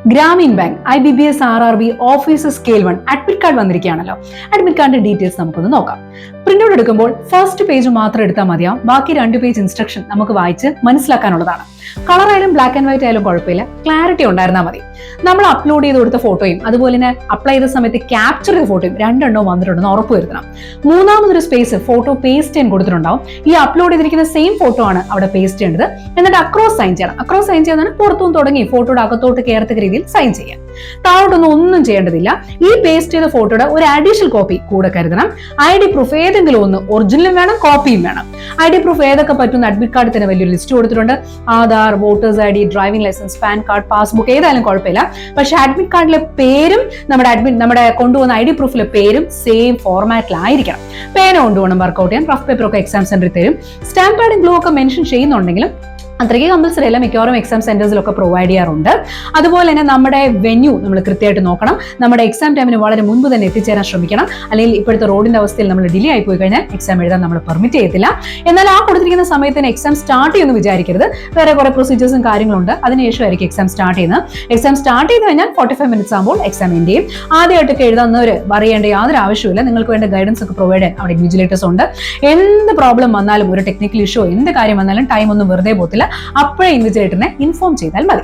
Gramin bank IBPS RRB officer scale 1 admit card വന്നിരിക്കുകയാണല്ലോ. Admit കാർഡിന്റെ details നമുക്കൊന്ന് നോക്കാം. പ്രിന്റ് ഔട്ട് എടുക്കുമ്പോൾ ഫസ്റ്റ് പേജ് മാത്രം എടുത്താൽ മതിയാവും. ബാക്കി 2 പേജ് ഇൻസ്ട്രക്ഷൻ നമുക്ക് വായിച്ച് മനസ്സിലാക്കാനുള്ളതാണ്. കളർ ആയാലും ബ്ലാക്ക് ആൻഡ് വൈറ്റ് ആയാലും കുഴപ്പമില്ല, ക്ലാരിറ്റി ഉണ്ടായിരുന്നാൽ മതി. നമ്മൾ അപ്ലോഡ് ചെയ്ത് കൊടുത്ത ഫോട്ടോയും അതുപോലെ തന്നെ അപ്ലൈ ചെയ്ത സമയത്ത് ക്യാപ്ചർ ചെയ്ത ഫോട്ടോയും രണ്ടെണ്ണവും വന്നിട്ടുണ്ടെന്ന് ഉറപ്പ് വരുത്തണം. മൂന്നാമതൊരു സ്പേസ് ഫോട്ടോ പേസ്റ്റ് ചെയ്യാൻ കൊടുത്തിട്ടുണ്ടാവും. ഈ അപ്ലോഡ് ചെയ്തിരിക്കുന്ന സെയിം ഫോട്ടോ ആണ് അവിടെ പേസ്റ്റ് ചെയ്യേണ്ടത്. എന്നിട്ട് അക്രോസ് സൈൻ ചെയ്യണം. അക്രോസ് സൈൻ ചെയ്യുന്നതാണ് പുറത്തുനിന്ന് തുടങ്ങി ഫോട്ടോയുടെ അകത്തോട്ട് കയറത്തക്ക രീതിയിൽ സൈൻ ചെയ്യാം. താഴോട്ടൊന്നും ഒന്നും ചെയ്യേണ്ടതില്ല. ഈ പേസ്റ്റ് ചെയ്ത ഫോട്ടോയുടെ ഒരു അഡീഷണൽ കോപ്പി കൂടെ കരുതണം. ID പ്രൂഫ് ഏതെങ്കിലും ഒന്ന്, ഒറിജിനലും വേണം, കോപ്പിയും വേണം. ID പ്രൂഫ് ഏതൊക്കെ പറ്റുന്ന അഡ്മിറ്റ് കാർഡ് തന്നെ വലിയൊരു ലിസ്റ്റ് കൊടുത്തിട്ടുണ്ട്. Aadhaar, voters ID, driving license, PAN card, passbook ഏതായാലും കുഴപ്പമില്ല. പക്ഷെ അഡ്മിറ്റ് കാർഡിലെ പേരും നമ്മുടെ കൊണ്ടുവന്ന ID പ്രൂഫിലെ പേരും സെയിം ഫോർമാറ്റിലായിരിക്കണം. പേന കൊണ്ടുപോകണം വർക്ക്ഔട്ട് ചെയ്യാൻ. റഫ് പേപ്പർ ഒക്കെ എക്സാം സെന്ററിൽ തരും. സ്റ്റാമ്പ് പാഡും ഗ്ലൂ ഒക്കെ മെൻഷൻ ചെയ്യുന്നുണ്ടെങ്കിലും അത്രയ്ക്ക് കമ്പൽസറി അല്ല, മിക്കവാറും എക്സാം സെന്റേഴ്സിലൊക്കെ പ്രൊവൈഡ് ചെയ്യാറുണ്ട്. അതുപോലെ തന്നെ നമ്മുടെ വെന്യൂ നമ്മൾ കൃത്യമായിട്ട് നോക്കണം. നമ്മുടെ എക്സാം ടൈമിന് വളരെ മുൻപ് തന്നെ എത്തിച്ചേരാൻ ശ്രമിക്കണം. അല്ലെങ്കിൽ ഇപ്പോഴത്തെ റോഡിന്റെ അവസ്ഥയിൽ നമ്മൾ ഡിലേ ആയി പോയി കഴിഞ്ഞാൽ എക്സാം എഴുതാൻ നമ്മൾ പെർമിറ്റ് ചെയ്യത്തില്ല. എന്നാൽ ആ കൊടുത്തിരിക്കുന്ന സമയത്തിന് എക്സാം സ്റ്റാർട്ട് ചെയ്യുമെന്ന് വിചാരിക്കരുത്. വേറെ കുറെ പ്രൊസീജിയേഴ്സും കാര്യങ്ങളുണ്ട്. അതിനുശേഷമായിരിക്കും എക്സാം സ്റ്റാർട്ട് ചെയ്യുന്നത്. എക്സാം സ്റ്റാർട്ട് ചെയ്ത് കഴിഞ്ഞാൽ 45 മിനിറ്റ്സ് ആകുമ്പോൾ എക്സാം എൻഡ് ചെയ്യും. ആദ്യമായിട്ടൊക്കെ എഴുതുന്നവർ പറയേണ്ട യാതൊരു ആവശ്യമില്ല. നിങ്ങൾക്ക് വേണ്ട ഗൈഡൻസ് ഒക്കെ പ്രൊവൈഡ് ചെയ്യാൻ അവിടെ ഇൻവിജിലേറ്റേഴ്സ് ഉണ്ട്. എന്ത് പ്രോബ്ലം വന്നാലും, ഒരു ടെക്നിക്കൽ ഇഷ്യൂ എന്ത് കാര്യം വന്നാലും ടൈം ഒന്നും വെറുതെ പോകത്തില്ല. അപ്പോഴേ ഇൻവിജിലേറ്ററിനെ ഇൻഫോം ചെയ്താൽ മതി.